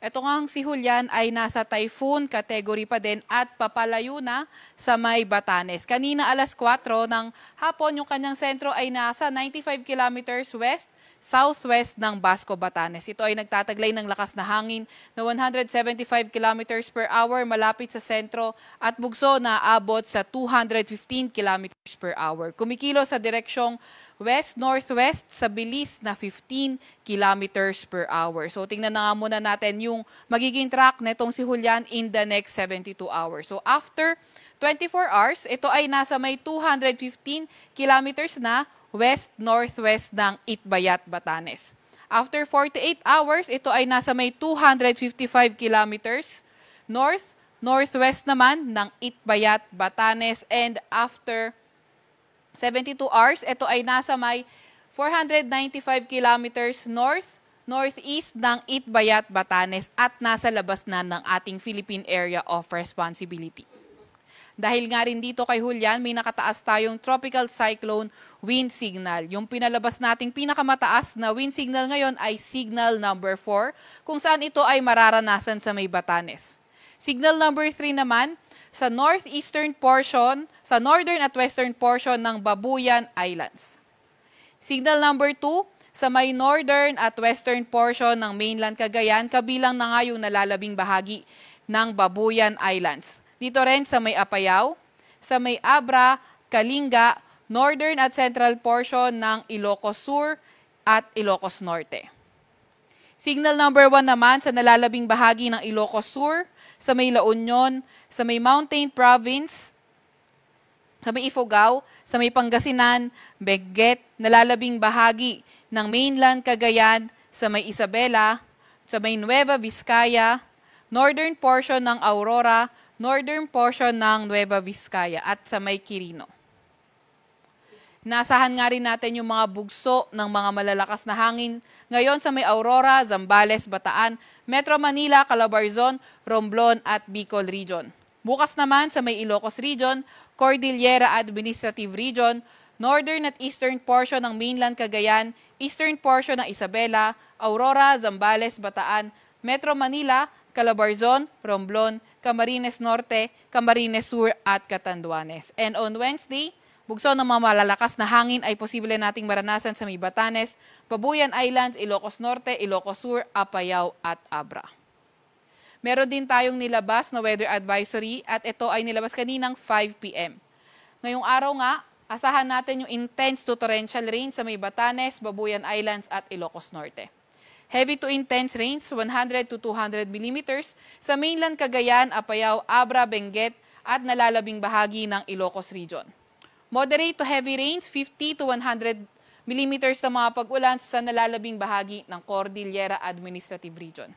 Ito ngang si Julian ay nasa typhoon category pa din at papalayo na sa may Batanes. Kanina alas 4 ng hapon, yung kanyang sentro ay nasa 95 kilometers west southwest ng Basco, Batanes. Ito ay nagtataglay ng lakas na hangin na 175 kilometers per hour malapit sa sentro at bugso na aabot sa 215 kilometers per hour. Kumikilo sa direksyong west-northwest sa bilis na 15 kilometers per hour. So tingnan na nga muna natin yung magiging track netong si Julian in the next 72 hours. So after 24 hours, ito ay nasa may 215 kilometers na west-northwest ng Itbayat, Batanes. After 48 hours, ito ay nasa may 255 kilometers north-northwest naman ng Itbayat, Batanes. And after 72 hours, ito ay nasa may 495 kilometers north-northeast ng Itbayat, Batanes at nasa labas na ng ating Philippine Area of Responsibility. Dahil nga rin dito kay Julian, may nakataas tayong tropical cyclone wind signal. Yung pinalabas nating pinakamataas na wind signal ngayon ay signal number 4, kung saan ito ay mararanasan sa may Batanes. Signal number 3 naman, sa northeastern portion, sa northern at western portion ng Babuyan Islands. Signal number 2, sa may northern at western portion ng mainland Cagayan, kabilang na nga yung nalalabing bahagi ng Babuyan Islands. Dito rin sa may Apayao, sa may Abra, Kalinga, northern at central portion ng Ilocos Sur at Ilocos Norte. Signal number 1 naman sa nalalabing bahagi ng Ilocos Sur, sa may La Union, sa may Mountain Province, sa may Ifugao, sa may Pangasinan, Benguet, nalalabing bahagi ng mainland Cagayan, sa may Isabela, sa may Nueva Vizcaya, northern portion ng Aurora, northern portion ng Nueva Vizcaya at sa may Quirino. Nasahan nga rin natin yung mga bugso ng mga malalakas na hangin ngayon sa may Aurora, Zambales, Bataan, Metro Manila, Calabarzon, Romblon at Bicol Region. Bukas naman sa may Ilocos Region, Cordillera Administrative Region, northern at eastern portion ng mainland Cagayan, eastern portion ng Isabela, Aurora, Zambales, Bataan, Metro Manila, Calabarzon, Romblon, Camarines Norte, Camarines Sur at Catanduanes. And on Wednesday, bugso ng mga malalakas na hangin ay posible nating maranasan sa may Batanes, Babuyan Islands, Ilocos Norte, Ilocos Sur, Apayao at Abra. Meron din tayong nilabas na weather advisory at ito ay nilabas kaninang 5 p.m. Ngayong araw nga, asahan natin yung intense to torrential rain sa may Batanes, Babuyan Islands at Ilocos Norte. Heavy to intense rains, 100 to 200 millimeters sa mainland Cagayan, Apayao, Abra, Benguet at nalalabing bahagi ng Ilocos Region. Moderate to heavy rains, 50 to 100 millimeters na mga pag-ulan sa nalalabing bahagi ng Cordillera Administrative Region.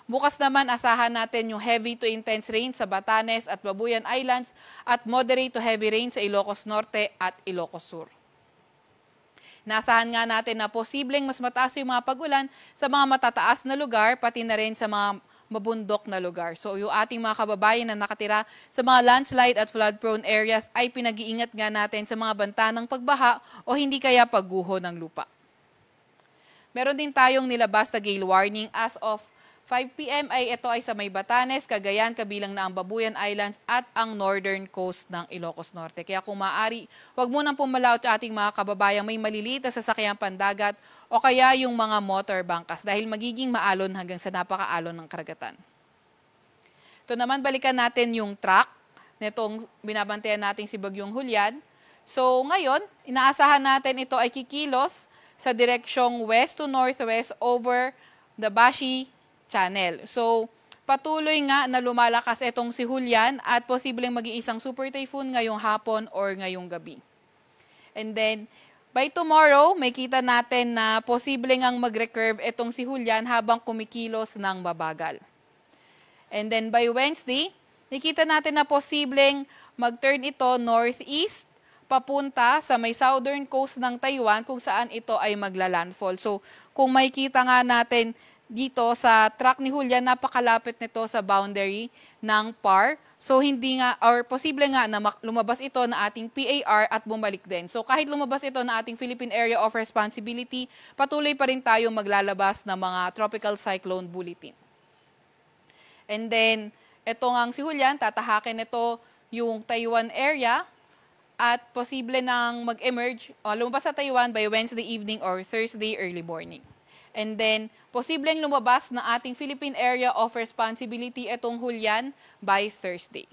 Bukas naman, asahan natin yung heavy to intense rain sa Batanes at Babuyan Islands at moderate to heavy rain sa Ilocos Norte at Ilocos Sur. Nasahan nga natin na posibleng mas mataas yung mga pag-ulan sa mga matataas na lugar, pati na rin sa mga mabundok na lugar. So yung ating mga kababayan na nakatira sa mga landslide at flood-prone areas ay pinag-iingat nga natin sa mga banta ng pagbaha o hindi kaya pagguho ng lupa. Meron din tayong nilabas na gale warning as of 5 p.m. ay ito ay sa may Batanes, Cagayan, kabilang na ang Babuyan Islands at ang northern coast ng Ilocos Norte. Kaya kung maaari, huwag mo nang pumalaot sa ating mga kababayang may maliliit na sasakyang pandagat o kaya yung mga motor bangkas dahil magiging maalon hanggang sa napakaalon ng karagatan. Ito naman, balikan natin yung track nitong binabantayan natin si Bagyong Julian. So ngayon, inaasahan natin ito ay kikilos sa direksyong west to northwest over the Bashi Channel. So, patuloy nga na lumalakas itong si Julian at posibleng mag-iisang super typhoon ngayong hapon or ngayong gabi. And then, by tomorrow, may kita natin na posibleng ang mag-recurve itong si Julian habang kumikilos ng mabagal. And then, by Wednesday, nakita natin na posibleng mag-turn ito northeast papunta sa may southern coast ng Taiwan kung saan ito ay magla-landfall. So, kung makikita nga natin dito sa track ni Julian, napakalapit nito sa boundary ng PAR. So hindi nga, or posible nga na lumabas ito na ating PAR at bumalik din. So kahit lumabas ito na ating Philippine Area of Responsibility, patuloy pa rin tayo maglalabas ng mga tropical cyclone bulletin. And then, ito ngang si Julian, tatahakin nito yung Taiwan area at posible nang mag-emerge o lumabas sa Taiwan by Wednesday evening or Thursday early morning. And then, posibleng lumabas na ating Philippine Area of Responsibility itong Julian by Thursday.